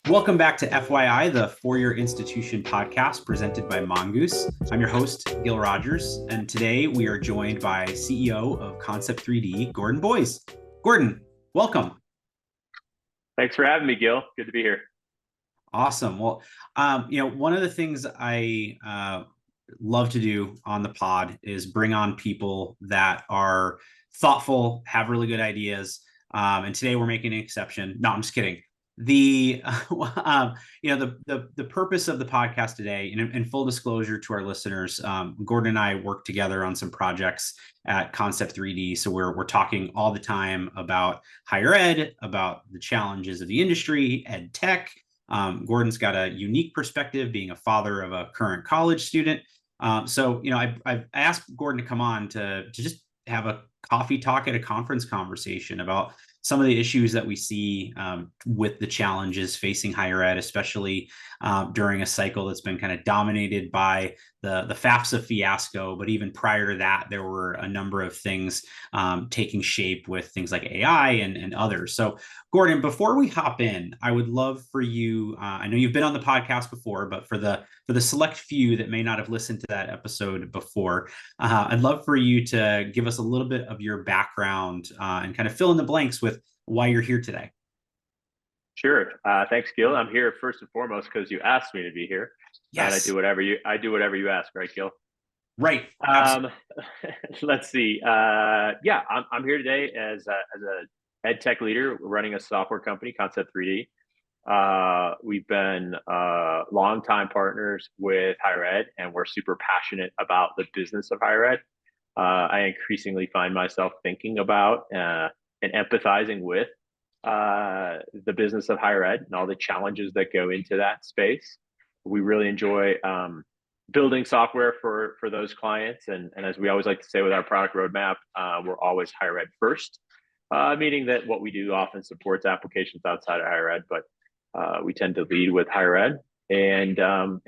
Welcome back to FYI, the For-Your Institution podcast presented by Mongoose. I'm your host, Gil Rogers, and today we are joined by CEO of Concept3D, Gordon Boys. Gordon, welcome. Thanks for having me, Gil. Good to be here. Awesome. Well, one of the things I love to do on the pod is bring on people that are thoughtful, have really good ideas. And today we're making an exception. No, I'm just kidding. The the purpose of the podcast today, in full disclosure to our listeners, Gordon and I work together on some projects at Concept3D. So we're talking all the time about higher ed, about the challenges of the industry, ed tech. Gordon's got a unique perspective, being a father of a current college student. I've asked Gordon to come on to just have a coffee talk at a conference conversation about some of the issues that we see with the challenges facing higher ed, especially during a cycle that's been kind of dominated by the FAFSA fiasco. But even prior to that, there were a number of things taking shape with things like AI and others. So, Gordon, before we hop in, I would love for you, I know you've been on the podcast before, but for the select few that may not have listened to that episode before, I'd love for you to give us a little bit of your background and kind of fill in the blanks with why you're here today. Sure. Thanks, Gil. I'm here first and foremost because you asked me to be here. Yes. And I do whatever you ask, right, Gil? Right. Let's see. I'm here today as a ed tech leader running a software company, Concept3D. We've been longtime partners with higher ed, and we're super passionate about the business of higher ed. I increasingly find myself thinking about and empathizing with the business of higher ed and all the challenges that go into that space. We really enjoy building software for those clients. And as we always like to say with our product roadmap, we're always higher ed first, meaning that what we do often supports applications outside of higher ed, but we tend to lead with higher ed. And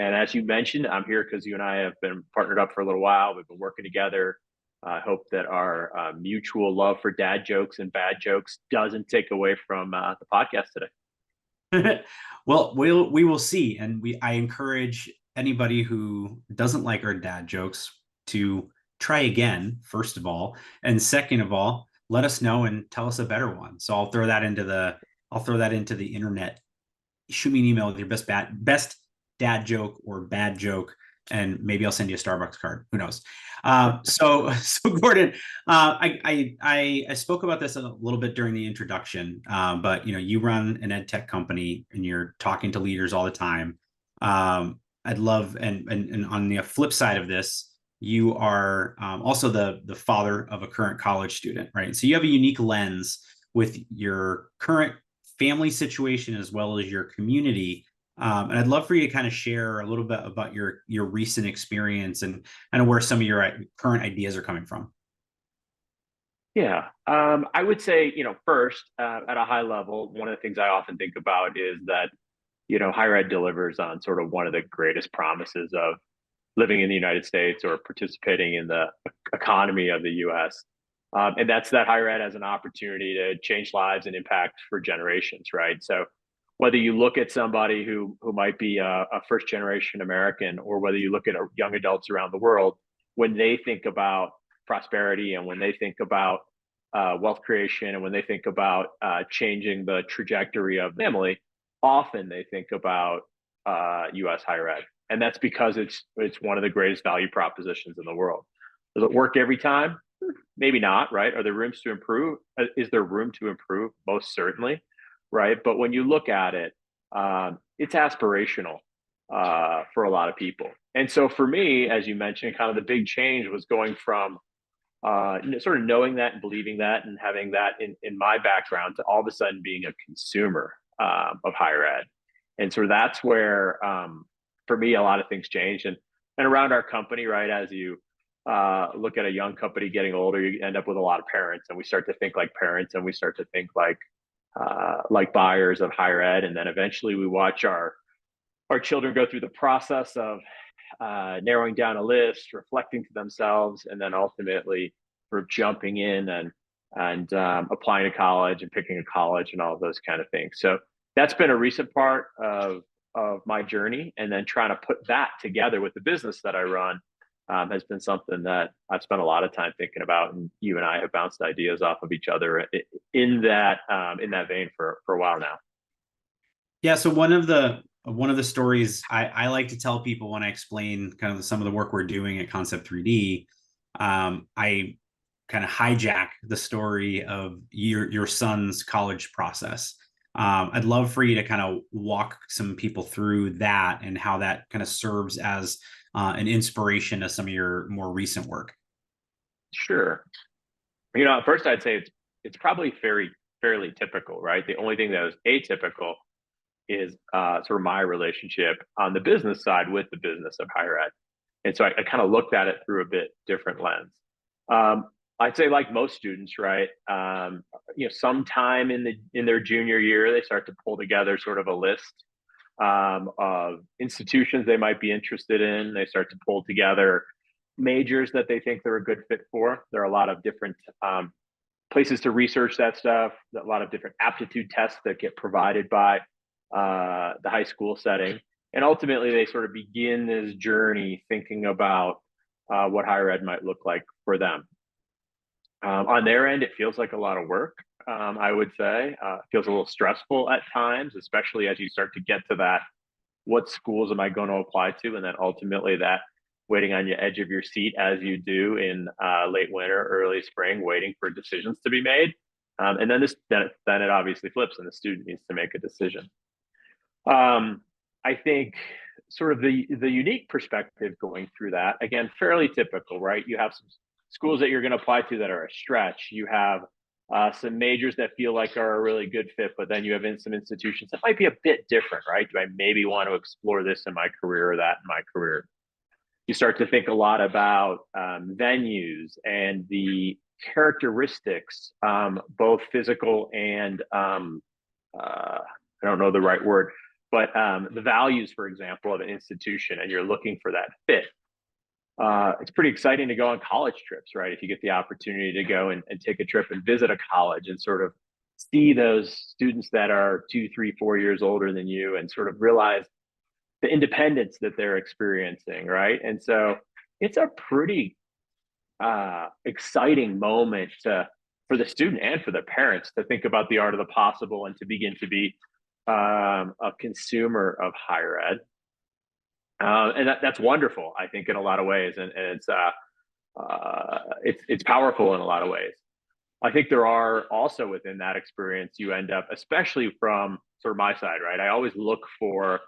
as you mentioned, I'm here because you and I have been partnered up for a little while. We've been working together. I hope that our mutual love for dad jokes and bad jokes doesn't take away from the podcast today. Well, we will see. And I encourage anybody who doesn't like our dad jokes to try again, first of all. And second of all, let us know and tell us a better one. So I'll throw that into the internet. Shoot me an email with your best dad joke or bad joke, and maybe I'll send you a Starbucks card. Who knows? So Gordon, I spoke about this a little bit during the introduction, but you run an ed tech company and you're talking to leaders all the time. I'd love, and on the flip side of this, you are also the father of a current college student, right? So you have a unique lens with your current family situation as well as your community. And I'd love for you to kind of share a little bit about your recent experience and where some of your current ideas are coming from. Yeah, I would say, first, at a high level, one of the things I often think about is that, higher ed delivers on sort of one of the greatest promises of living in the United States or participating in the economy of the US. And that's that higher ed has an opportunity to change lives and impact for generations, right? So whether you look at somebody who might be a first generation American, or whether you look at young adults around the world, when they think about prosperity and when they think about wealth creation and when they think about changing the trajectory of the family, often they think about US higher ed. And that's because it's one of the greatest value propositions in the world. Does it work every time? Maybe not, right? Are there rooms to improve? Is there room to improve? Most certainly, right? But when you look at it, it's aspirational for a lot of people. And so for me, as you mentioned, kind of the big change was going from sort of knowing that and believing that and having that in my background to all of a sudden being a consumer of higher ed. And so that's where, for me, a lot of things changed. And around our company, right, as you look at a young company getting older, you end up with a lot of parents, and we start to think like parents, and we start to think like buyers of higher ed. And then eventually we watch our children go through the process of narrowing down a list, reflecting to themselves, and then ultimately sort of jumping in and applying to college and picking a college and all of those kind of things. So that's been a recent part of my journey, and then trying to put that together with the business that I run has been something that I've spent a lot of time thinking about, and you and I have bounced ideas off of each other in that vein for a while now. Yeah. So one of the stories I like to tell people when I explain kind of some of the work we're doing at Concept3D, I kind of hijack the story of your son's college process. I'd love for you to kind of walk some people through that and how that kind of serves as an inspiration to some of your more recent work. Sure. At first I'd say it's probably fairly typical, right? The only thing that was atypical is sort of my relationship on the business side with the business of higher ed. And so I kind of looked at it through a bit different lens. I'd say, like most students, right? Sometime in their junior year, they start to pull together sort of a list of institutions they might be interested in. They start to pull together majors that they think they're a good fit for. There are a lot of different places to research that stuff, a lot of different aptitude tests that get provided by the high school setting. And ultimately, they sort of begin this journey thinking about what higher ed might look like for them. On their end, it feels like a lot of work, I would say. It feels a little stressful at times, especially as you start to get to that, what schools am I going to apply to? And then ultimately that waiting on your edge of your seat as you do in late winter, early spring, waiting for decisions to be made. And then it obviously flips and the student needs to make a decision. I think sort of the unique perspective going through that, again, fairly typical, right? You have some schools that you're going to apply to that are a stretch. You have some majors that feel like are a really good fit, but then you have some institutions that might be a bit different, right? Do I maybe want to explore this in my career or that in my career? You start to think a lot about venues and the characteristics, both physical and I don't know the right word, but the values, for example, of an institution, and you're looking for that fit. It's pretty exciting to go on college trips, right? If you get the opportunity to go and take a trip and visit a college and sort of see those students that are 2, 3, 4 years older than you and sort of realize the independence that they're experiencing, right? And so it's a pretty exciting moment for the student and for the parents to think about the art of the possible and to begin to be a consumer of higher ed. And that's wonderful, I think, in a lot of ways, and it's powerful in a lot of ways. I think there are also within that experience, you end up, especially from sort of my side, right? I always look for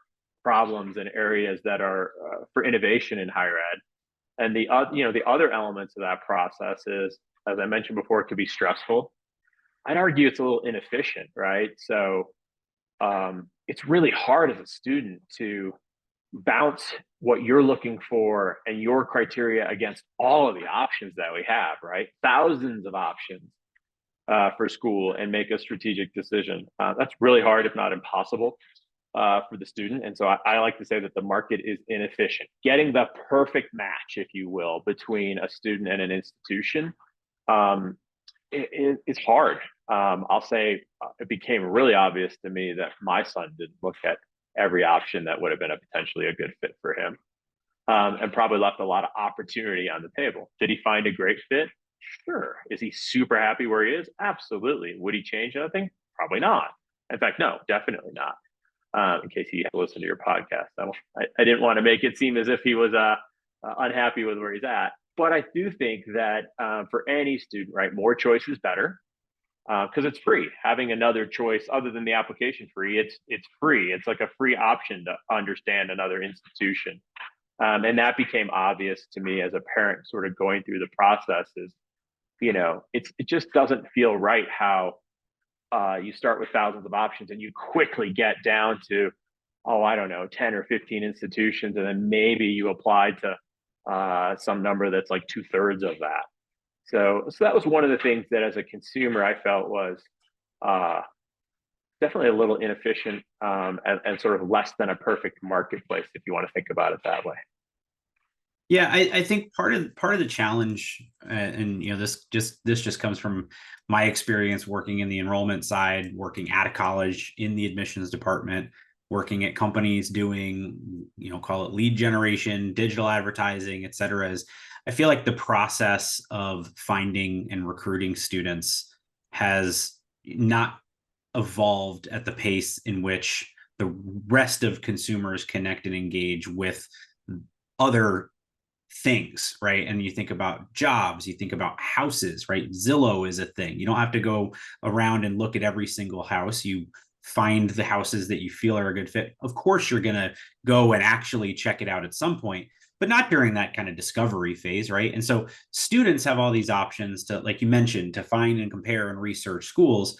problems and areas that are for innovation in higher ed, and the other elements of that process is, as I mentioned before, it could be stressful. I'd argue it's a little inefficient, right? So it's really hard as a student to bounce what you're looking for and your criteria against all of the options that we have, right? Thousands of options for school, and make a strategic decision. That's really hard, if not impossible, for the student. And so I like to say that the market is inefficient. Getting the perfect match, if you will, between a student and an institution it's hard. I'll say it became really obvious to me that my son didn't look at every option that would have been potentially a good fit for him, and probably left a lot of opportunity on the table. Did he find a great fit? Sure. Is he super happy where he is? Absolutely. Would he change anything? Probably not. In fact, no, definitely not. In case he had to listen to your podcast, I didn't want to make it seem as if he was unhappy with where he's at. But I do think that for any student, right, more choice is better, because it's free. Having another choice other than the application free, it's free. It's like a free option to understand another institution. And that became obvious to me as a parent, sort of going through the process. Is, it just doesn't feel right how you start with thousands of options and you quickly get down to, I don't know, 10 or 15 institutions, and then maybe you apply to some number that's like 2/3 of that. So that was one of the things that, as a consumer, I felt was definitely a little inefficient, and sort of less than a perfect marketplace, if you want to think about it that way. Yeah, I think part of the challenge, and this just comes from my experience working in the enrollment side, working at a college in the admissions department, working at companies doing, call it lead generation, digital advertising, et cetera. Is I feel like the process of finding and recruiting students has not evolved at the pace in which the rest of consumers connect and engage with other things, right? And you think about jobs, you think about houses, right? Zillow is a thing. You don't have to go around and look at every single house. You find the houses that you feel are a good fit. Of course, you're going to go and actually check it out at some point, but not during that kind of discovery phase, right? And so students have all these options to, like you mentioned, to find and compare and research schools.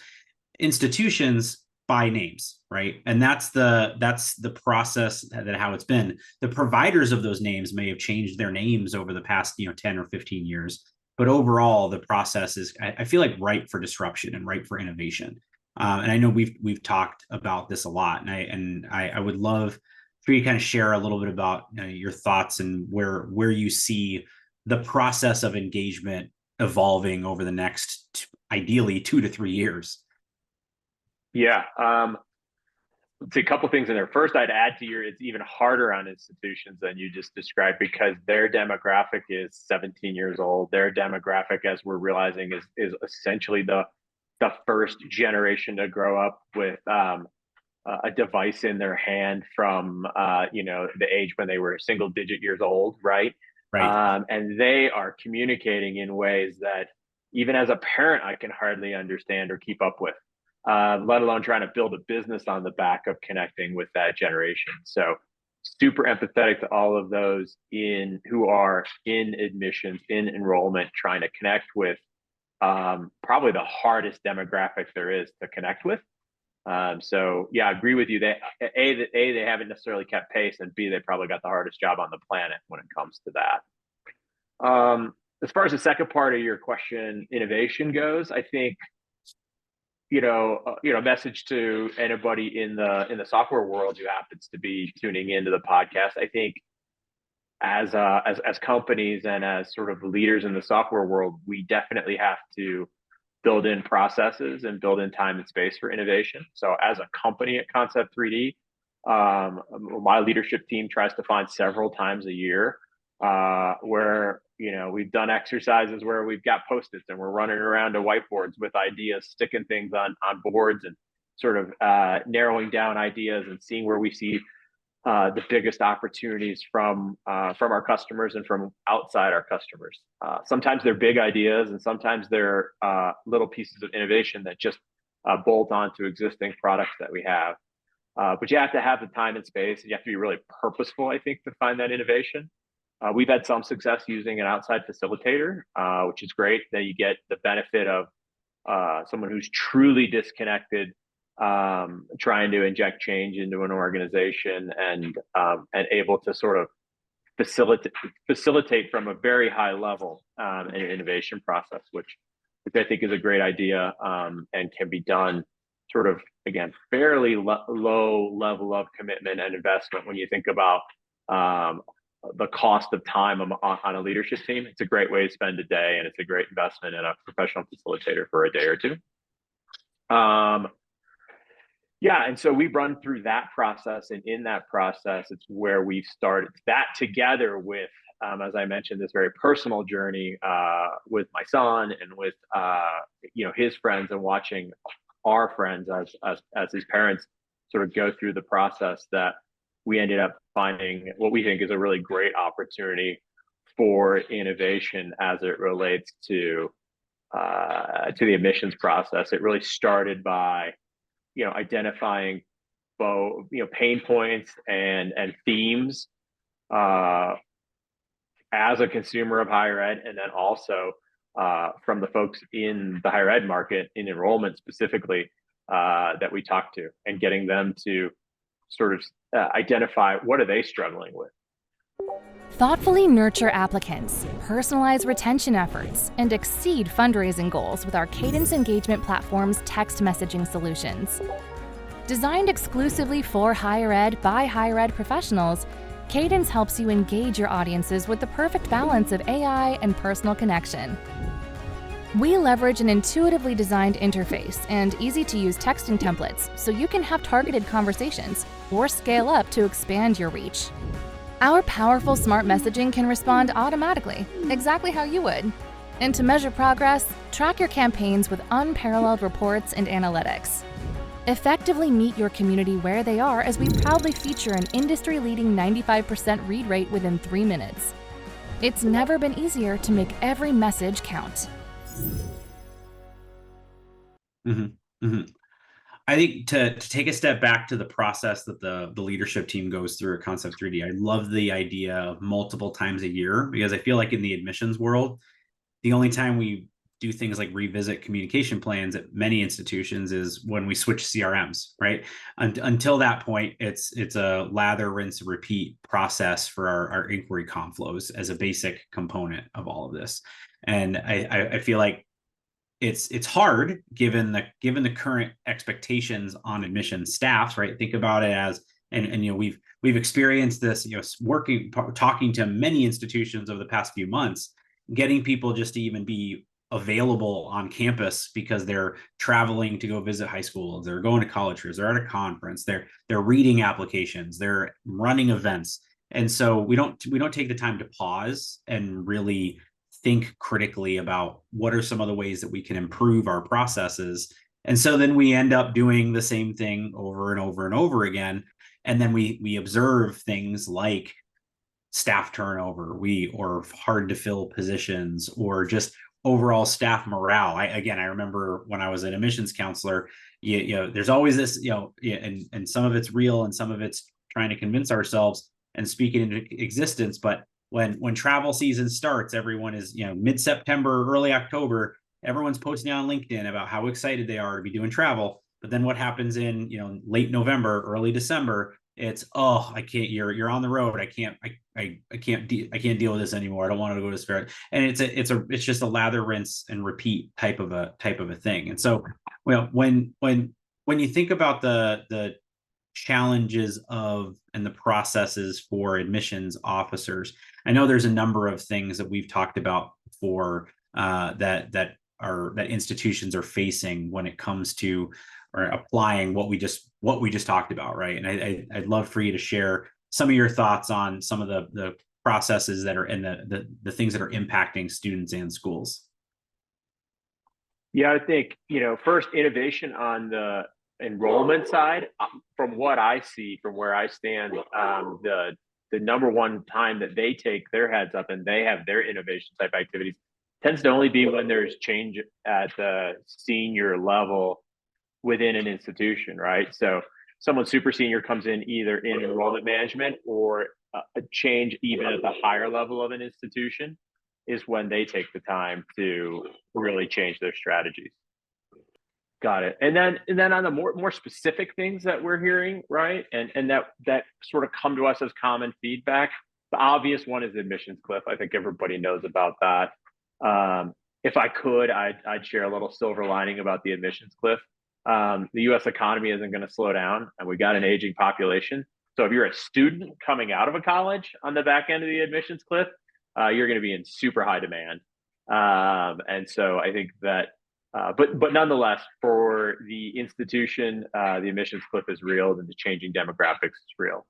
Institutions by names, right? And that's the process, that how it's been. The providers of those names may have changed their names over the past 10 or 15 years, but overall the process is, I feel like, ripe for disruption and ripe for innovation. And I know we've talked about this a lot, and I would love for you to kind of share a little bit about your thoughts and where you see the process of engagement evolving over the next ideally 2 to 3 years. Yeah. Let's see, a couple things in there. First, I'd add to it's even harder on institutions than you just described, because their demographic is 17 years old. Their demographic, as we're realizing, is essentially the first generation to grow up with a device in their hand from the age when they were single digit years old, right? Right. And they are communicating in ways that even as a parent I can hardly understand or keep up with, let alone trying to build a business on the back of connecting with that generation. So super empathetic to all of those who are in admissions, in enrollment, trying to connect with probably the hardest demographic there is to connect with. So yeah, I agree with you. They haven't necessarily kept pace, and B, they probably got the hardest job on the planet when it comes to that. As far as the second part of your question, innovation goes, I think message to anybody in the software world who happens to be tuning into the podcast. I think as companies and as sort of leaders in the software world, we definitely have to build in processes and build in time and space for innovation. So as a company at Concept3D, my leadership team tries to find several times a year where we've done exercises where we've got Post-its and we're running around to whiteboards with ideas, sticking things on boards, and sort of narrowing down ideas and seeing where we see the biggest opportunities from our customers and from outside our customers. Sometimes they're big ideas, and sometimes they're little pieces of innovation that just bolt onto existing products that we have. But you have to have the time and space, and you have to be really purposeful, I think, to find that innovation. We've had some success using an outside facilitator, which is great. That you get the benefit of someone who's truly disconnected, trying to inject change into an organization, and able to sort of facilitate from a very high level an innovation process, which I think is a great idea, and can be done sort of, again, fairly low level of commitment and investment when you think about the cost of time on a leadership team. It's a great way to spend a day, and it's a great investment in a professional facilitator for a day or two. Yeah, and so we've run through that process, and in that process, it's where we've started that together with, as I mentioned, this very personal journey with my son and with his friends, and watching our friends as his parents sort of go through the process, that we ended up finding what we think is a really great opportunity for innovation as it relates to the admissions process. It really started by identifying both pain points and themes as a consumer of higher ed, and then also from the folks in the higher ed market, in enrollment specifically, that we talked to, and getting them to sort of identify what are they struggling with. Thoughtfully nurture applicants, personalize retention efforts, and exceed fundraising goals with our Cadence Engagement Platform's text messaging solutions. Designed exclusively for higher ed by higher ed professionals, Cadence helps you engage your audiences with the perfect balance of AI and personal connection. We leverage an intuitively designed interface and easy-to-use texting templates so you can have targeted conversations or scale up to expand your reach. Our powerful smart messaging can respond automatically, exactly how you would. And to measure progress, track your campaigns with unparalleled reports and analytics. Effectively meet your community where they are as we proudly feature an industry-leading 95% read rate within 3 minutes. It's never been easier to make every message count. I think to take a step back to the process that the leadership team goes through at Concept3D, I love the idea of multiple times a year, because I feel like in the admissions world, the only time we do things like revisit communication plans at many institutions is when we switch CRMs, right? Until that point, it's a lather, rinse, repeat process for our inquiry comm flows as a basic component of all of this. And I feel like it's hard given the current expectations on admission staffs, right? Think about it as, and we've experienced this, talking to many institutions over the past few months, getting people just to even be available on campus because they're traveling to go visit high schools, they're going to college tours, they're at a conference, they're reading applications, they're running events. And so we don't take the time to pause and really think critically about what are some of the ways that we can improve our processes. And so then we end up doing the same thing over and over and over again. And then we observe things like staff turnover, or hard to fill positions, or just overall staff morale. I remember when I was an admissions counselor, there's always this, and some of it's real and some of it's trying to convince ourselves and speak it into existence. But when travel season starts, everyone is, mid-September, early October, everyone's posting on LinkedIn about how excited they are to be doing travel. But then what happens in, late November, early December, it's, oh, I can't, you're on the road. I can't deal with this anymore. I don't want to go to Spirit. And it's just a lather, rinse and repeat type of a thing. And so, when you think about the challenges of and the processes for admissions officers, I know there's a number of things that we've talked about before that institutions are facing when it comes to or applying what we just talked about, right? And I'd love for you to share some of your thoughts on some of the processes that are in the things that are impacting students and schools. Yeah, I think, first, innovation on the enrollment side, from what I see, from where I stand, the number one time that they take their heads up and they have their innovation type activities tends to only be when there's change at the senior level within an institution, right? So someone super senior comes in either in enrollment management or a change even at the higher level of an institution is when they take the time to really change their strategies. Got it. And then on the more specific things that we're hearing, right? And that sort of come to us as common feedback. The obvious one is admissions cliff. I think everybody knows about that. If I could, I'd share a little silver lining about the admissions cliff. The US economy isn't going to slow down, and we got an aging population. So if you're a student coming out of a college on the back end of the admissions cliff, you're going to be in super high demand. And so I think that, but nonetheless, for the institution, the admissions cliff is real, and the changing demographics is real.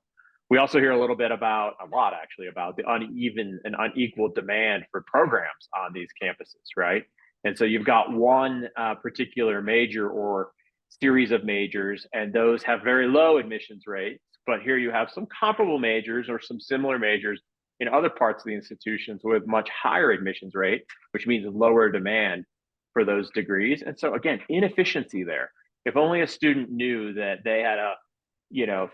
We also hear a lot about the uneven and unequal demand for programs on these campuses, right? And so you've got one particular major or series of majors, and those have very low admissions rates. But here you have some comparable majors or some similar majors in other parts of the institutions with much higher admissions rate, which means lower demand for those degrees. And so again, inefficiency there. If only a student knew that they had a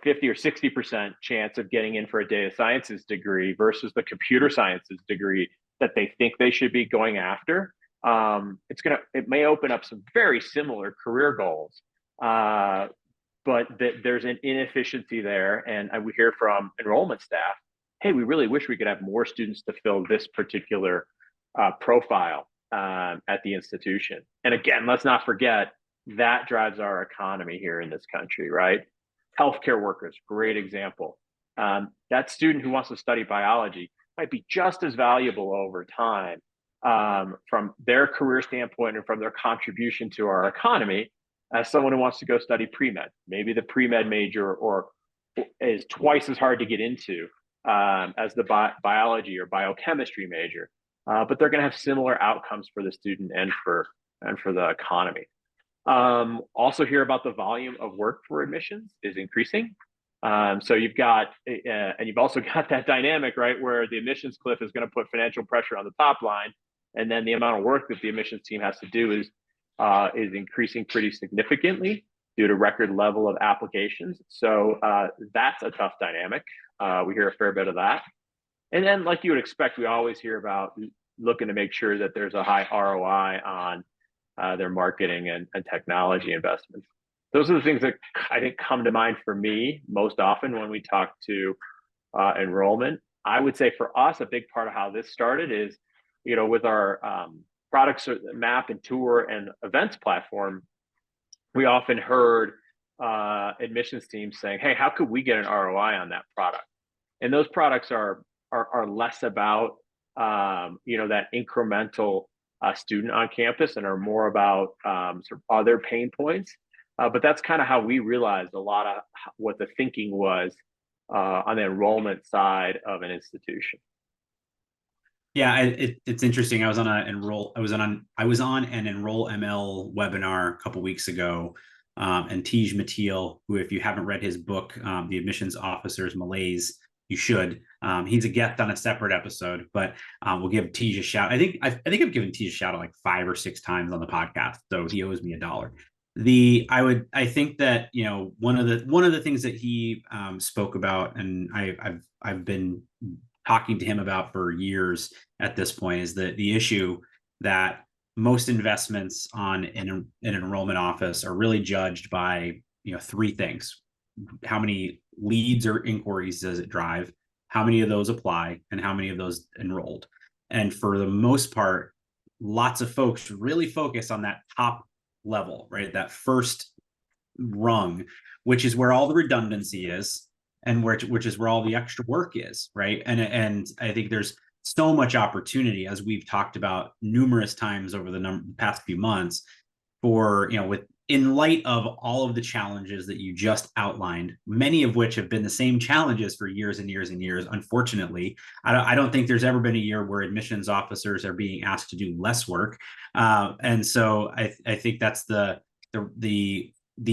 50 or 60% chance of getting in for a data sciences degree versus the computer sciences degree that they think they should be going after, it may open up some very similar career goals, but there's an inefficiency there. And we hear from enrollment staff, hey, we really wish we could have more students to fill this particular profile at the institution. And again, let's not forget that drives our economy here in this country, right? Healthcare workers, great example. that student who wants to study biology might be just as valuable over time from their career standpoint and from their contribution to our economy as someone who wants to go study pre-med. Maybe the pre-med major or is twice as hard to get into as the biology or biochemistry major, but they're going to have similar outcomes for the student and for the economy. Also hear about the volume of work for admissions is increasing. So you've got, and you've also got that dynamic, right, where the admissions cliff is going to put financial pressure on the top line, and then the amount of work that the admissions team has to do is increasing pretty significantly due to record level of applications. So that's a tough dynamic. We hear a fair bit of that. And then, like you would expect, we always hear about looking to make sure that there's a high ROI on their marketing and technology investments. Those are the things that I think come to mind for me most often when we talk to enrollment. I would say for us, a big part of how this started is, with our products map and tour and events platform, we often heard admissions teams saying, hey, how could we get an ROI on that product? And those products are less about that incremental student on campus and are more about sort of other pain points. But that's kind of how we realized a lot of what the thinking was on the enrollment side of an institution. Yeah, it's interesting. I was on an Enroll ML webinar a couple weeks ago, and Tej Matil, who, if you haven't read his book, The Admissions Officer's Malaise, you should. He's a guest on a separate episode, but we'll give Tej a shout. I think I've given Tej a shout out like 5 or 6 times on the podcast, so he owes me $1. I think that one of the things that he spoke about, and I've been talking to him about for years at this point, is that the issue that most investments on an enrollment office are really judged by 3 things: how many leads or inquiries does it drive, how many of those apply, and how many of those enrolled. And for the most part, lots of folks really focus on that top level, right? That first rung, which is where all the redundancy is, and which is where all the extra work is, right? And I think there's so much opportunity, as we've talked about numerous times over the past few months, for in light of all of the challenges that you just outlined, many of which have been the same challenges for years and years and years. Unfortunately, I don't think there's ever been a year where admissions officers are being asked to do less work, and so I think that's the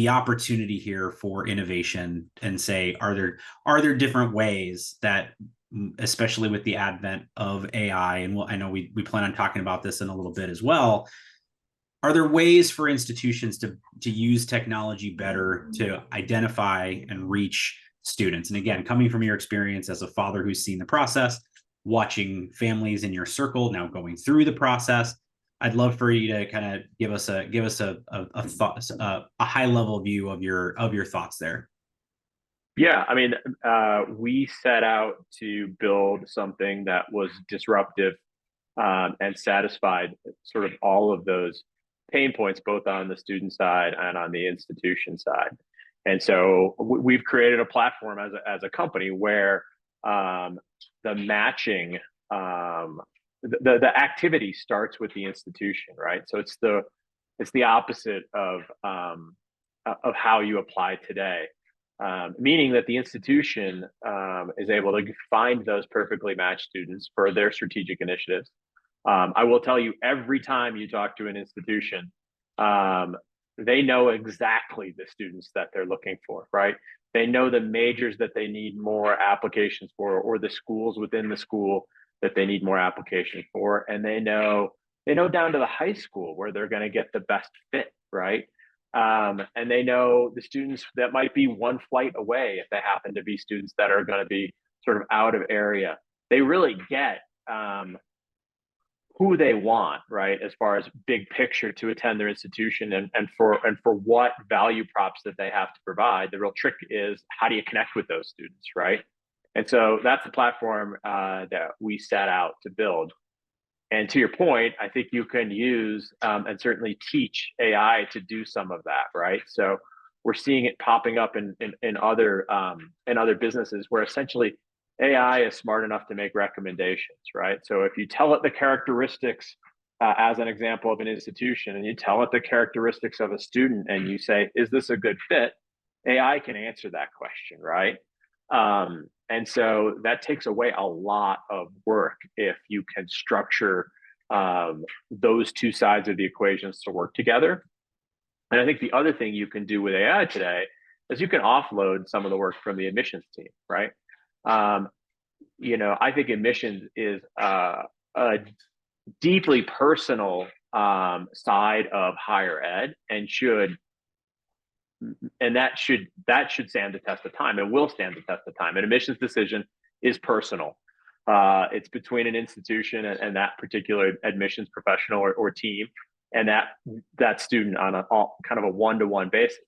opportunity here for innovation, and say, are there different ways that, especially with the advent of AI, and I know we plan on talking about this in a little bit as well, are there ways for institutions to use technology better to identify and reach students? And again, coming from your experience as a father who's seen the process, watching families in your circle now going through the process, I'd love for you to kind of give us a thought, a high level view of your thoughts there. Yeah, I mean, we set out to build something that was disruptive and satisfied sort of all of those pain points, both on the student side and on the institution side. And so we've created a platform as a company where the matching, the activity starts with the institution, right? So it's the opposite of how you apply today. Meaning that the institution is able to find those perfectly matched students for their strategic initiatives. I will tell you, every time you talk to an institution, they know exactly the students that they're looking for, right? They know the majors that they need more applications for, or the schools within the school that they need more applications for. And they know down to the high school where they're going to get the best fit, right? And they know the students that might be one flight away if they happen to be students that are going to be sort of out of area. They really get who they want, right, as far as big picture to attend their institution, and for what value props that they have to provide. The real trick is, how do you connect with those students, right? And so that's the platform that we set out to build. And to your point, I think you can use and certainly teach AI to do some of that, right? So we're seeing it popping up in other businesses where essentially AI is smart enough to make recommendations, right? So if you tell it the characteristics, as an example of an institution, and you tell it the characteristics of a student, and you say, "Is this a good fit?" AI can answer that question, right? And so that takes away a lot of work if you can structure those two sides of the equations to work together. And I think the other thing you can do with AI today is you can offload some of the work from the admissions team, right? I think admissions is a deeply personal side of higher ed, and that should stand the test of time, and will stand the test of time. An admissions decision is personal. It's between an institution and that particular admissions professional or team, and that student on a kind of a one-to-one basis.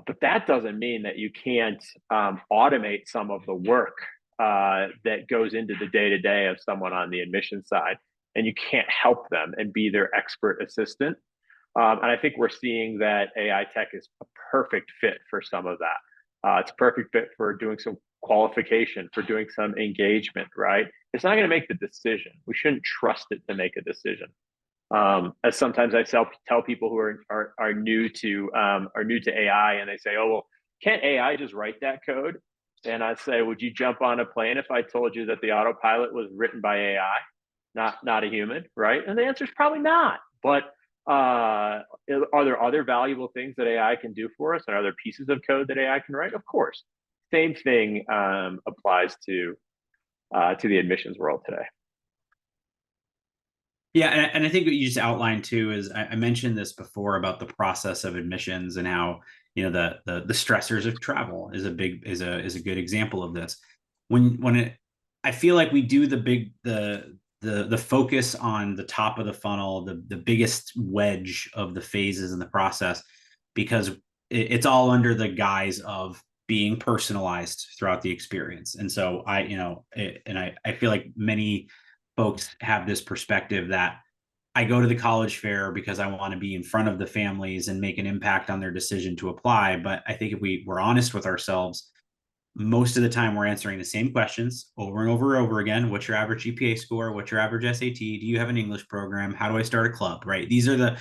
But that doesn't mean that you can't automate some of the work that goes into the day-to-day of someone on the admission side, and you can't help them and be their expert assistant. And I think we're seeing that AI tech is a perfect fit for some of that. It's a perfect fit for doing some qualification, for doing some engagement, right? It's not going to make the decision. We shouldn't trust it to make a decision. As sometimes I tell people who are new to AI, and they say, "Oh, well, can't AI just write that code?" And I say, "Would you jump on a plane if I told you that the autopilot was written by AI, not a human?" Right? And the answer is probably not. But are there other valuable things that AI can do for us, and are there pieces of code that AI can write? Of course. Same thing applies to the admissions world today. Yeah, and I think what you just outlined too is I mentioned this before about the process of admissions, and how the stressors of travel is a good example of this. I feel like we do the focus on the top of the funnel, the biggest wedge of the phases in the process, because it's all under the guise of being personalized throughout the experience. And so I feel like many folks have this perspective that I go to the college fair because I want to be in front of the families and make an impact on their decision to apply. But I think if we're honest with ourselves, most of the time we're answering the same questions over and over and over again. What's your average GPA score? What's your average SAT? Do you have an English program? How do I start a club? Right? These are the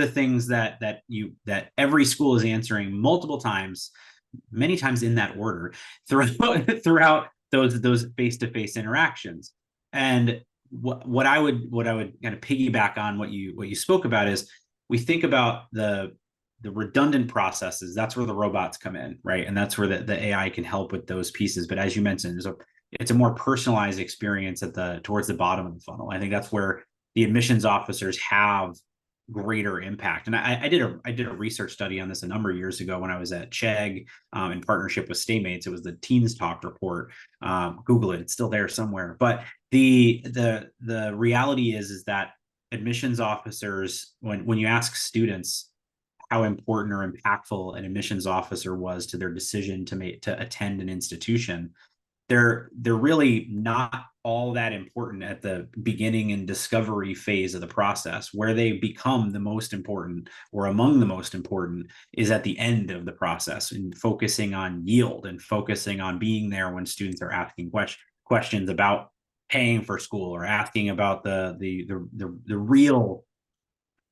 things that every school is answering multiple times, many times in that order throughout those face-to-face interactions. And what I would kind of piggyback on what you spoke about is, we think about the redundant processes. That's where the robots come in, right? And that's where the AI can help with those pieces. But as you mentioned, it's a more personalized experience towards the bottom of the funnel. I think that's where the admissions officers have greater impact. And I did a research study on this a number of years ago when I was at Chegg in partnership with Staymates. It was the Teens Talk report. Google it; it's still there somewhere. But the reality is that admissions officers, when you ask students how important or impactful an admissions officer was to their decision to attend an institution, they're really not all that important at the beginning and discovery phase of the process. Where they become the most important, or among the most important, is at the end of the process, and focusing on yield and focusing on being there when students are asking questions about paying for school, or asking about the real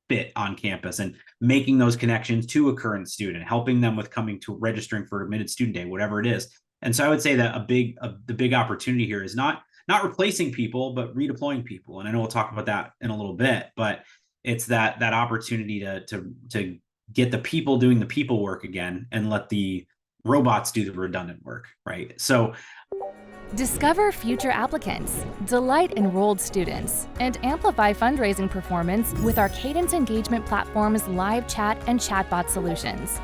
fit on campus, and making those connections to a current student, helping them with coming to registering for admitted student day, whatever it is. And so I would say that the big opportunity here is not replacing people, but redeploying people. And I know we'll talk about that in a little bit, but it's that opportunity to get the people doing the people work again, and let the robots do the redundant work, right? So discover future applicants, delight enrolled students, and amplify fundraising performance with our Cadence engagement platform's live chat and chatbot solutions.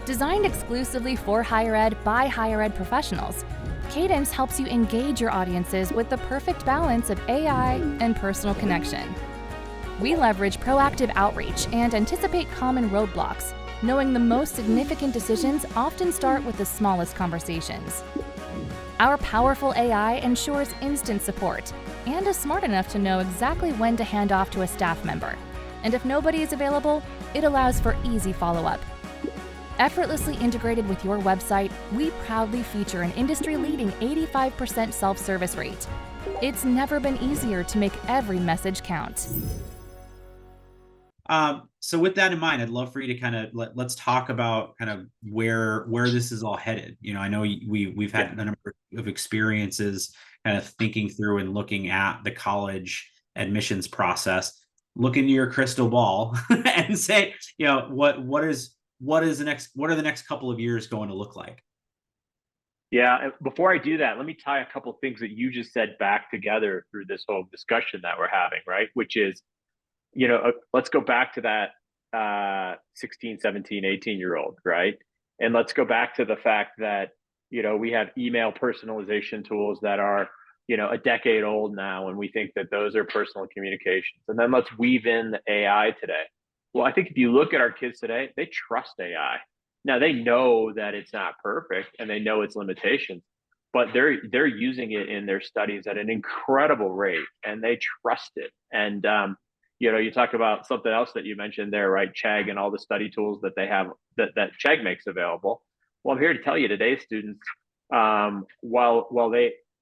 Designed exclusively for higher ed by higher ed professionals, Cadence helps you engage your audiences with the perfect balance of AI and personal connection. We leverage proactive outreach and anticipate common roadblocks, knowing the most significant decisions often start with the smallest conversations. Our powerful AI ensures instant support and is smart enough to know exactly when to hand off to a staff member. And if nobody is available, it allows for easy follow-up. Effortlessly integrated with your website, we proudly feature an industry-leading 85% self-service rate. It's never been easier to make every message count. So with that in mind, I'd love for you to kind of let's talk about kind of where this is all headed. You know, I know we've had a number of experiences kind of thinking through and looking at the college admissions process. Look into your crystal ball and say, you know, what are the next couple of years going to look like? Yeah, before I do that, let me tie a couple of things that you just said back together through this whole discussion that we're having, right? Which is, you know, let's go back to that 16, 17, 18-year-old, right? And let's go back to the fact that, you know, we have email personalization tools that are, you know, a decade old now, and we think that those are personal communications. And then let's weave in the AI today. Well, I think if you look at our kids today, they trust AI. Now they know that it's not perfect and they know its limitations, but they're using it in their studies at an incredible rate, and they trust it. And you know, you talk about something else that you mentioned there, right? Chegg and all the study tools that they have that Chegg makes available. Well, I'm here to tell you, today's students, while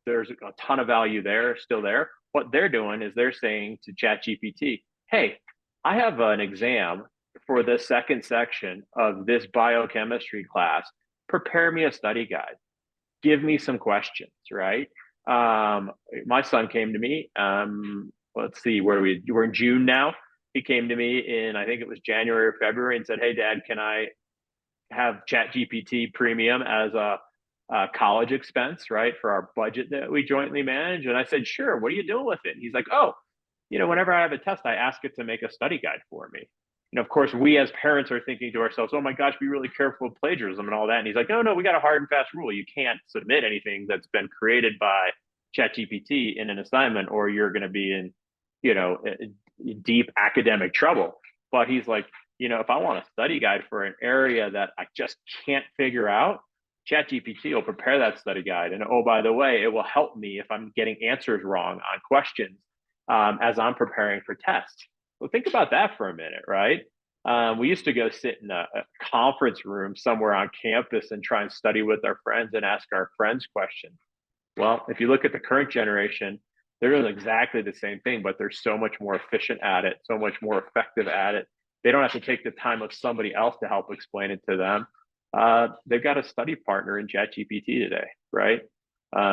there's a ton of value there, still there, what they're doing is they're saying to ChatGPT, hey, I have an exam for the second section of this biochemistry class. Prepare me a study guide. Give me some questions, right? My son came to me, let's see, we're in June now. He came to me in, I think it was January or February, and said, hey, Dad, can I have ChatGPT Premium as a college expense, right, for our budget that we jointly manage? And I said, sure. What are you doing with it? And he's like, oh, you know, whenever I have a test, I ask it to make a study guide for me. And of course, we as parents are thinking to ourselves, oh my gosh, be really careful with plagiarism and all that. And he's like, no, we got a hard and fast rule. You can't submit anything that's been created by ChatGPT in an assignment, or you're going to be in, you know, deep academic trouble. But he's like, you know, if I want a study guide for an area that I just can't figure out, ChatGPT will prepare that study guide. And oh, by the way, it will help me if I'm getting answers wrong on questions as I'm preparing for tests. Well, think about that for a minute, right? We used to go sit in a conference room somewhere on campus and try and study with our friends and ask our friends questions. Well, if you look at the current generation, they're doing exactly the same thing, but they're so much more efficient at it, so much more effective at it. They don't have to take the time of somebody else to help explain it to them. They've got a study partner in ChatGPT today, right?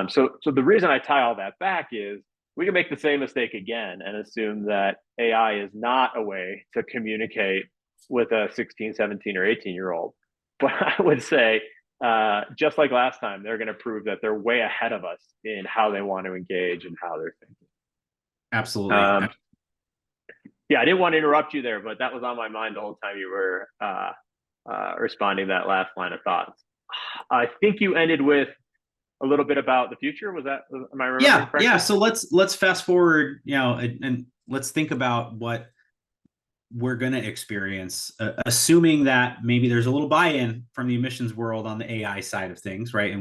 So the reason I tie all that back is we can make the same mistake again and assume that AI is not a way to communicate with a 16, 17, or 18-year-old. But I would say, just like last time, they're going to prove that they're way ahead of us in how they want to engage and how they're thinking. Absolutely. Yeah, I didn't want to interrupt you there, but that was on my mind the whole time you were responding to that last line of thoughts. I think you ended with a little bit about the future. Was that, am I remembering correctly? Yeah. So let's fast forward, you know, and let's think about what we're going to experience, assuming that maybe there's a little buy-in from the admissions world on the AI side of things, right?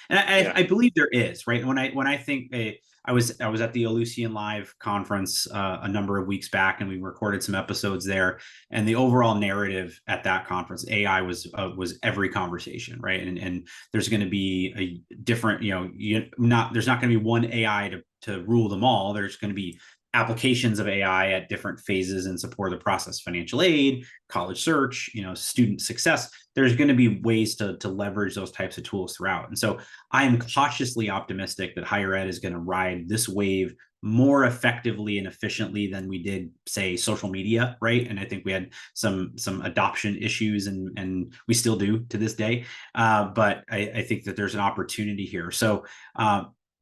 I believe there is, right? When I think I was at the Ellucian Live conference a number of weeks back, and we recorded some episodes there. And the overall narrative at that conference, AI was every conversation, right? And there's going to be a different, you know, there's not going to be one AI to rule them all. There's going to be applications of AI at different phases in support of the process: financial aid, college search, you know, student success. There's going to be ways to leverage those types of tools throughout. And so I am cautiously optimistic that higher ed is going to ride this wave more effectively and efficiently than we did, say, social media, right? And I think we had some adoption issues, and we still do to this day. But I think that there's an opportunity here. So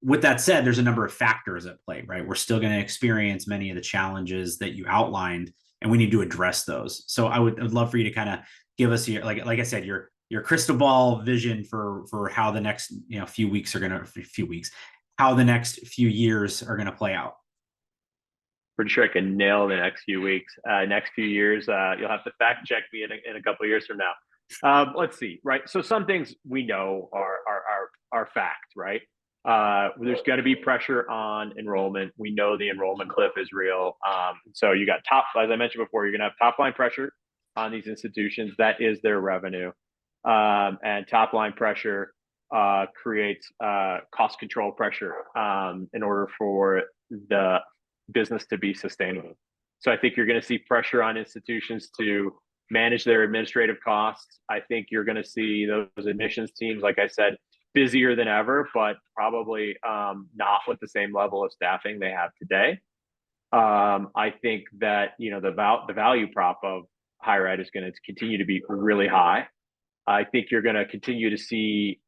with that said, there's a number of factors at play, right? We're still going to experience many of the challenges that you outlined, and we need to address those. So I would love for you to kind of give us your, like I said, your crystal ball vision for how the next, you know, how the next few years are going to play out. Pretty sure I can nail the next few weeks. Next few years, you'll have to fact check me in a couple of years from now. Let's see, right? So some things we know are fact, right? There's going to be pressure on enrollment. We know the enrollment cliff is real. So you got as I mentioned before, you're going to have top line pressure on these institutions. That is their revenue. and top line pressure creates cost control pressure in order for the business to be sustainable. So I think you're going to see pressure on institutions to manage their administrative costs. I think you're going to see those admissions teams, like I said, busier than ever, but probably not with the same level of staffing they have today. I think that the value prop of higher ed is going to continue to be really high. I think you're going to continue to see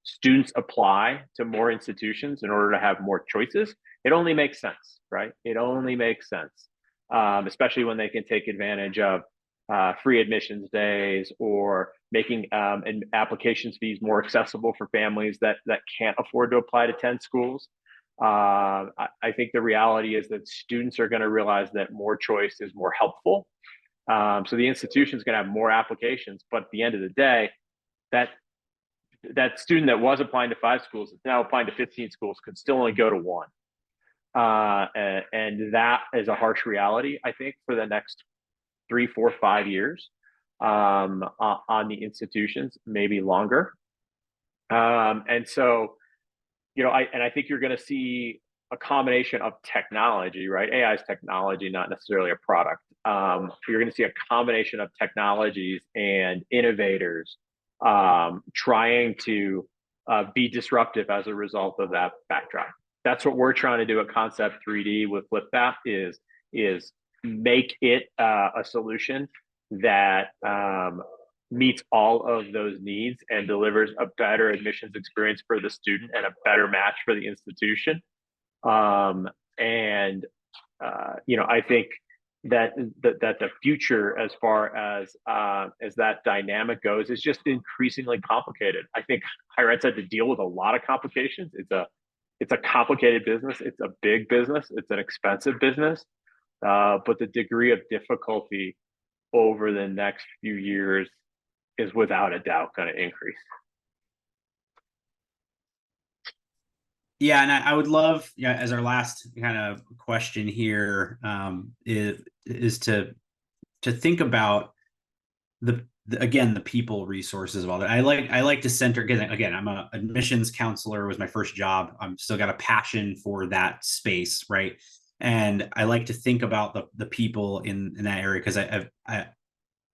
students apply to more institutions in order to have more choices. It only makes sense, right? It only makes sense, especially when they can take advantage of free admissions days or making applications fees more accessible for families that can't afford to apply to 10 schools. I think the reality is that students are going to realize that more choice is more helpful. So the institution is going to have more applications, but at the end of the day, that student that was applying to 5 schools is now applying to 15 schools could still only go to 1. And that is a harsh reality, I think, for the next 3, 4, 5 years on the institutions, maybe longer. And so, I think you're going to see a combination of technology, right? AI is technology, not necessarily a product. You're going to see a combination of technologies and innovators trying to be disruptive as a result of that backdrop. That's what we're trying to do at Concept3D with FlipBap is make it a solution that meets all of those needs and delivers a better admissions experience for the student and a better match for the institution. I think that the future, as far as that dynamic goes, is just increasingly complicated. I think higher ed's had to deal with a lot of complications. It's a complicated business. It's a big business. It's an expensive business. But the degree of difficulty over the next few years is without a doubt going to increase. Yeah, and I would love, as our last kind of question here, is to think about the people resources of all that. I like to center, again, I'm a admissions counselor, was my first job. I'm still got a passion for that space, right? And I like to think about the people in that area, because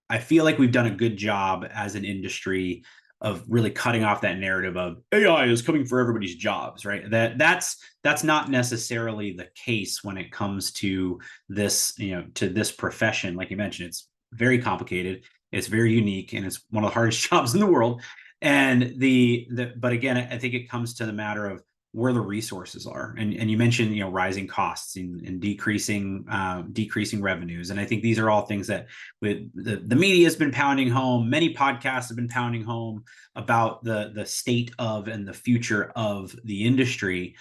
I feel like we've done a good job as an industry of really cutting off that narrative of AI is coming for everybody's jobs, right? That's not necessarily the case when it comes to this, to this profession. Like you mentioned, it's very complicated, it's very unique, and it's one of the hardest jobs in the world. And but again, I think it comes to the matter of where the resources are. And you mentioned, rising costs and decreasing revenues. And I think these are all things that with the media has been pounding home. Many podcasts have been pounding home about the state of and the future of the industry.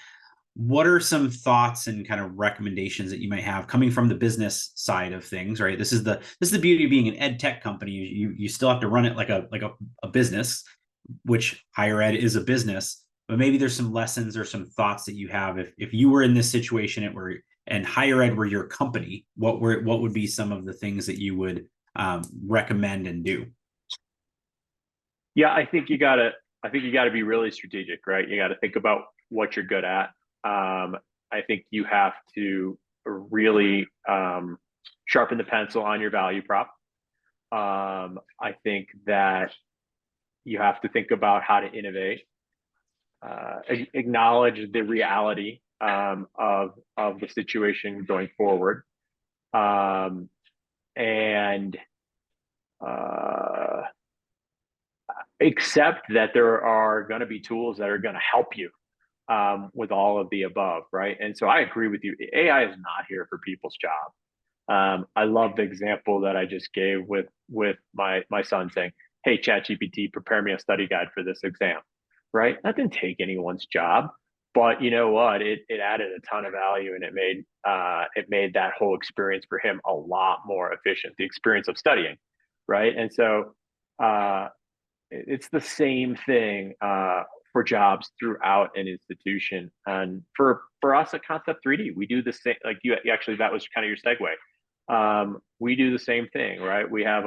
What are some thoughts and kind of recommendations that you might have coming from the business side of things, right? This is the beauty of being an ed tech company. You still have to run it like a business, which higher ed is a business. But maybe there's some lessons or some thoughts that you have if you were in this situation and higher ed were your company, what would be some of the things that you would recommend and do? Yeah, I think you gotta be really strategic, right? You got to think about what you're good at. I think you have to really sharpen the pencil on your value prop. I think that you have to think about how to innovate. Acknowledge the reality of the situation going forward, and accept that there are going to be tools that are going to help you with all of the above, right? And so I agree with you. AI is not here for people's job. I love the example that I just gave with my son saying, "Hey, ChatGPT, prepare me a study guide for this exam." Right? That didn't take anyone's job, but you know what? It added a ton of value, and it made that whole experience for him a lot more efficient. The experience of studying, right? And so it's the same thing for jobs throughout an institution. And for us at Concept3D, we do the same. Like you actually, that was kind of your segue. We do the same thing, right? We have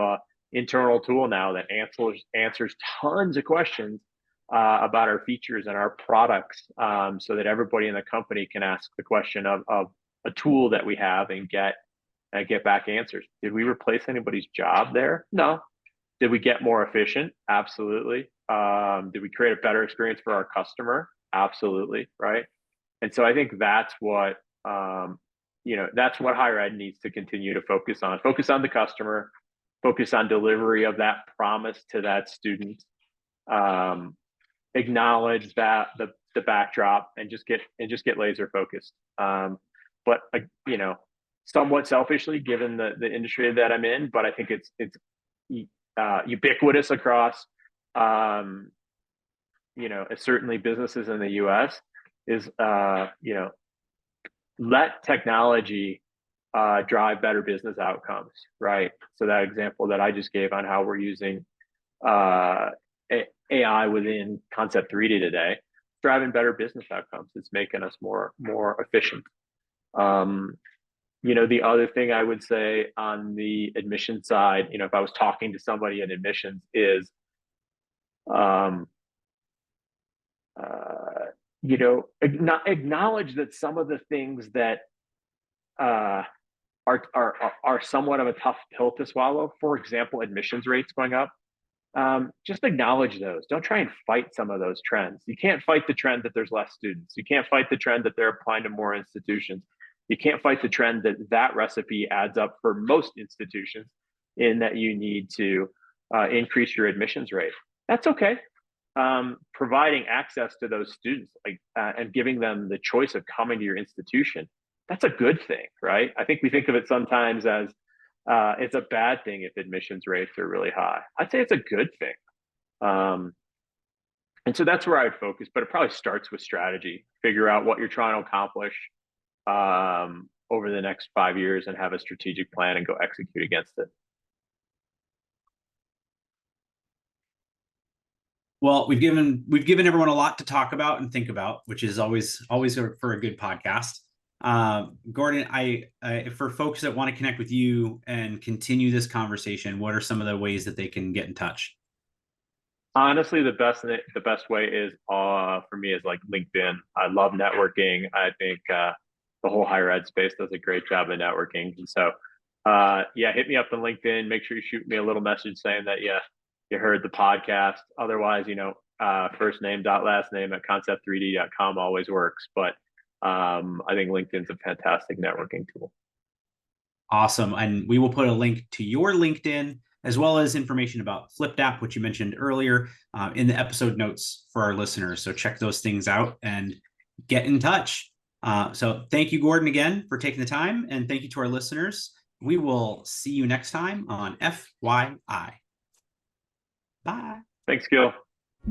internal tool now that answers tons of questions about our features and our products, so that everybody in the company can ask the question of a tool that we have and get back answers. Did we replace anybody's job there? No. Did we get more efficient? Absolutely. Did we create a better experience for our customer? Absolutely. Right. And so I think that's what that's what higher ed needs to continue to focus on. Focus on the customer, focus on delivery of that promise to that student, acknowledge that the backdrop, and just get laser focused. But somewhat selfishly, given the industry that I'm in, but I think it's ubiquitous across certainly businesses in the US, is let technology drive better business outcomes, right? So that example that I just gave on how we're using AI within Concept3D today, driving better business outcomes. It's making us more efficient. The other thing I would say on the admission side, if I was talking to somebody in admissions, is acknowledge that some of the things that are somewhat of a tough pill to swallow. For example, admissions rates going up. Just acknowledge those. Don't try and fight some of those trends. You can't fight the trend that there's less students. You can't fight the trend that they're applying to more institutions. You can't fight the trend that recipe adds up for most institutions, in that you need to increase your admissions rate. That's okay. Providing access to those students, and giving them the choice of coming to your institution, that's a good thing, right? I think we think of it sometimes as it's a bad thing if admissions rates are really high. I'd say it's a good thing. And so that's where I would focus, but it probably starts with strategy. Figure out what you're trying to accomplish over the next 5 years, and have a strategic plan and go execute against it. Well, we've given everyone a lot to talk about and think about, which is always for a good podcast. Gordon, for folks that want to connect with you and continue this conversation, what are some of the ways that they can get in touch? Honestly, the best way is for me is like LinkedIn. I love networking. I think the whole higher ed space does a great job of networking. And so, hit me up on LinkedIn. Make sure you shoot me a little message saying that you heard the podcast. Otherwise, first name last name at concept3d.com always works. But I think LinkedIn's a fantastic networking tool. Awesome. And we will put a link to your LinkedIn, as well as information about Flipped App, which you mentioned earlier, in the episode notes for our listeners. So check those things out and get in touch. So thank you, Gordon, again, for taking the time. And thank you to our listeners. We will see you next time on FYI. Bye. Thanks, Gil.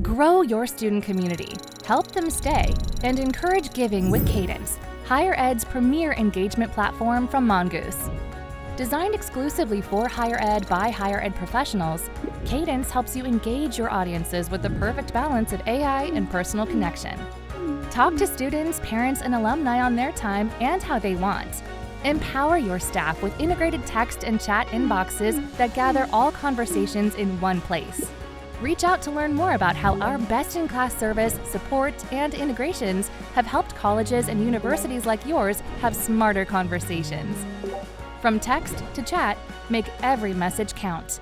Grow your student community, help them stay, and encourage giving with Cadence, Higher Ed's premier engagement platform from Mongoose. Designed exclusively for higher ed by higher ed professionals, Cadence helps you engage your audiences with the perfect balance of AI and personal connection. Talk to students, parents, and alumni on their time and how they want. Empower your staff with integrated text and chat inboxes that gather all conversations in one place. Reach out to learn more about how our best-in-class service, support, and integrations have helped colleges and universities like yours have smarter conversations. From text to chat, make every message count.